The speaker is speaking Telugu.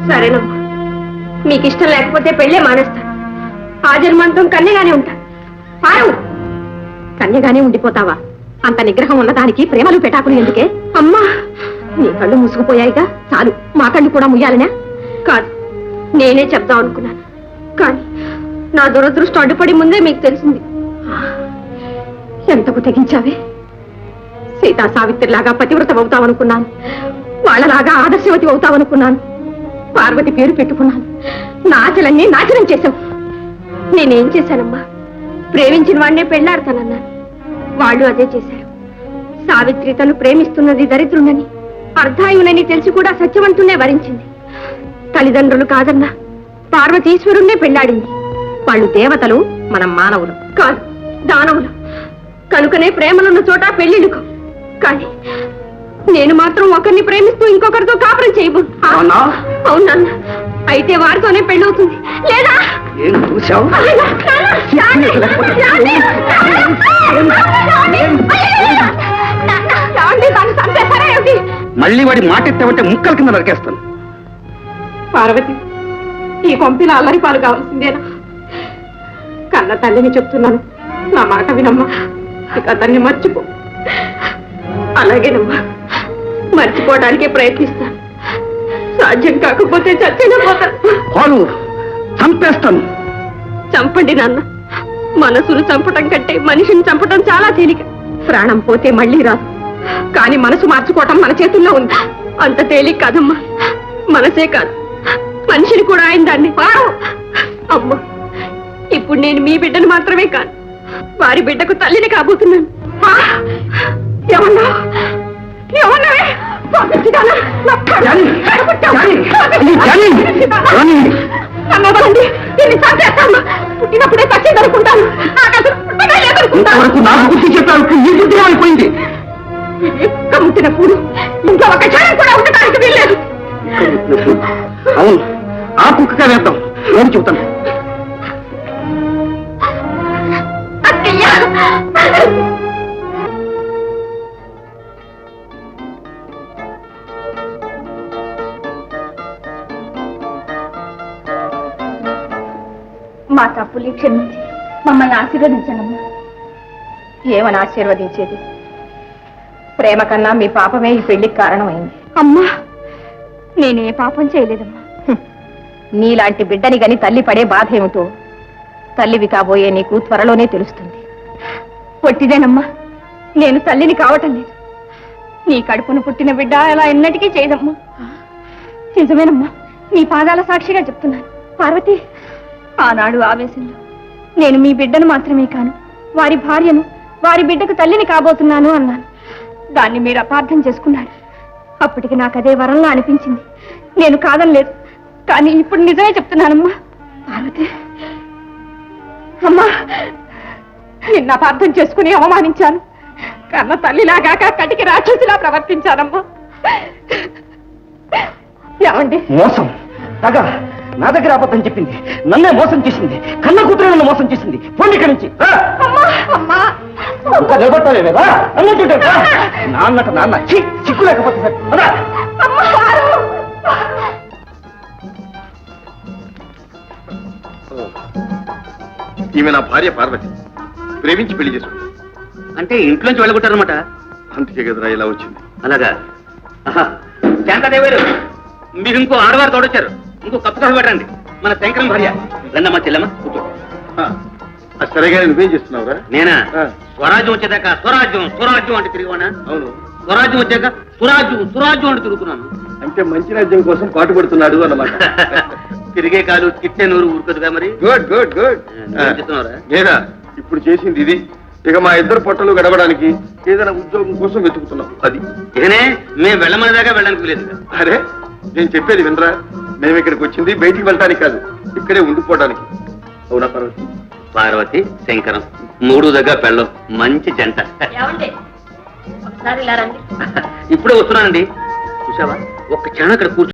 సరేనమ్మా, మీకు ఇష్టం లేకపోతే పెళ్ళే మానేస్తాను. ఆ జన్మాంతం కన్యగానే ఉంటా. పారు, కన్యగానే ఉండిపోతావా? అంత నిగ్రహం ఉన్నదానికి ప్రేమలు పెటాకులు ఎందుకే? అమ్మా, నీ కళ్ళు మూసుకుపోయాయిగా, చాలు. మా కళ్ళు కూడా ముయ్యాలనే? కాదు, నేనే చెప్దాం అనుకున్నాను. కానీ నా దురదృష్టం అడ్డుపడి ముందే మీకు తెలిసింది. ఎంతకు తెగించావే? సీతా సావిత్రిలాగా పతివ్రతం అవుతావనుకున్నాను, వాళ్ళలాగా ఆదర్శవతి అవుతావనుకున్నాను. పార్వతి పేరు పెట్టుకున్నాను, నా ఆశలన్నీ నాశనం చేశావు. నేనేం చేశానమ్మా? ప్రేమించిన వాడినే పెళ్లాడతానన్నాను, వాళ్ళు అదే చేశారు. సావిత్రి తను ప్రేమిస్తున్నది దరిద్రుండని, అర్ధాయునని తెలిసి కూడా సత్యవంతునే వరించింది. తల్లిదండ్రులు కాదన్నా పార్వతీశ్వరుణ్ణే పెళ్లాడింది. వాళ్ళు దేవతలు, మనం మానవులు. కాదు, దానవులు. కనుకనే ప్రేమలున్న చోట పెళ్లిళ్ళుకో. కానీ నేను మాత్రం ఒకరిని ప్రేమిస్తూ ఇంకొకరితో కాపురం చేయబో. అవునా? అయితే వారితోనే పెళ్ళవుతుంది. లేదా మళ్ళీ వాడి మాట ఎత్తావంటే ముక్కల కింద నరికేస్తాను. పార్వతి, ఈ కొంపిన అల్లరి పాలు కావాల్సిందేనా? కన్న తల్లిని చెప్తున్నాను, నా మాట వినమ్మా. ఇక అతన్ని మర్చిపో. అలాగేనమ్మా, మర్చిపోవడానికే ప్రయత్నిస్తాను. సాధ్యం కాకపోతే చచ్చిన పోతాను. చంపేస్తాను. చంపండి నాన్న. మనసును చంపటం కంటే మనిషిని చంపటం చాలా తేలిక. ప్రాణం పోతే మళ్ళీ రాదు, కానీ మనసు మార్చుకోవటం మన చేతుల్లో ఉంది. అంత తేలిక కాదమ్మా. మనసే కాదు, మనిషిని కూడా ఆయన దాన్ని. అమ్మా, ఇప్పుడు నేను మీ బిడ్డను మాత్రమే కాదు, వారి బిడ్డకు తల్లిని కాబోతున్నాను. ఏమన్నా ఏమన్నావే? పుట్టినప్పుడే చచ్చి దొరుకుంటాను. అయిపోయింది. ముట్టినప్పుడు ఇంకా ఒక క్షణం కూడా ఉండటానికి వీల్లేదు. అవును, ఆ కుక్కగా వేద్దాం. నేను చెబుతాను. మా తప్పులు క్షమించి మమ్మల్ని ఆశీర్వదించండి. ఏమని ఆశీర్వదించేది? ప్రేమ కన్నా మీ పాపమే ఈ పెళ్లికి కారణమైంది. అమ్మా, నేనే పాపం చేయలేదమ్మా. నీలాంటి బిడ్డని గని తల్లి పడే బాధ ఏమిటో తల్లివి కాబోయే నీకు త్వరలోనే తెలుస్తుంది. పొట్టిదేనమ్మా, నేను తల్లిని కావటం లేదు. నీ కడుపును పుట్టిన బిడ్డ అలా ఎన్నటికీ చేయదమ్మా. నిజమేనమ్మా, నీ పాదాల సాక్షిగా చెప్తున్నాను. పార్వతి, ఆనాడు ఆవేశంలో నేను మీ బిడ్డను మాత్రమే కాను, వారి భార్యను, వారి బిడ్డకు తల్లిని కాబోతున్నాను అన్నాను. దాన్ని మీరు అపార్థం చేసుకున్నారు. అప్పటికి నాకు అదే వరంలా అనిపించింది. నేను కాదనలేదు, కానీ ఇప్పుడు నిజమే చెప్తున్నానమ్మా. పార్వతి అమ్మా, నిన్న అపార్థం చేసుకుని అవమానించాను. కన్న తల్లిలాగాక కటికి రాక్షసిలా ప్రవర్తించానమ్మా. ఏమండి? మోసం, తగ నా దగ్గర అబద్ధం చెప్పింది, నన్నే మోసం చేసింది. కన్న కూతురు నన్ను మోసం చేసింది. పోండి ఇక్కడి నుంచి. ఇంకా నిలబడతావే కదా అన్నట్టు. నాన్నట నాన్న చిక్కు లేకపోతే సార్. ఈమె నా భార్య పార్వతి, ప్రేమించి పెళ్లి చేసుకుంది. అంటే ఇంట్లోంచి వెళ్ళగొట్టారనమాట. అందుకే కదరా ఇలా వచ్చింది. అలాగా? శాంతాదేవారు, మీరు ఇంకో ఆడవారు తోడొచ్చారు. ఇంకో కప్పు కాఫీ పెట్టండి. మన శంకరం భార్య. రండమ్మా చెల్లమ్మ, కూర్చో. సరేగా నువ్వేం చేస్తున్నావురా? నేనా? స్వరాజ్యం వచ్చేదాకా స్వరాజ్యం స్వరాజ్యం అంటే తిరిగివానా? అవును. స్వరాజ్యం వచ్చాక సురాజ్యం సురాజ్యం అంటే తిరుగుతున్నాను. అంటే మంచి రాజ్యం కోసం పాటు పడుతున్నాడు అన్నమాట. తిరిగే కాదు, తిట్టే నూరు ఊరుకదుగా. మరి గుడ్ గుడ్ గుడ్. చెప్తున్నారా? నేనా ఇప్పుడు చేసింది ఇది. ఇక మా ఇద్దరు పొట్టలు గడవడానికి ఏదైనా ఉద్యోగం కోసం వెతుకుతున్నాం. అది ఇకనే మేము వెళ్ళమని దాకా వెళ్ళడానికి లేదు. అరే, నేను చెప్పేది వినరా? మేము ఇక్కడికి వచ్చింది బయటికి వెళ్ళటానికి కాదు, ఇక్కడే ఉండిపోవడానికి. అవునా పార్వతి? పార్వతి శంకరం మూడు దగ్గర పెళ్ళం మంచి జంట. ఇప్పుడే వస్తున్నానండి. చూసావా, ఒక్క క్షణం అక్కడ కూర్చో.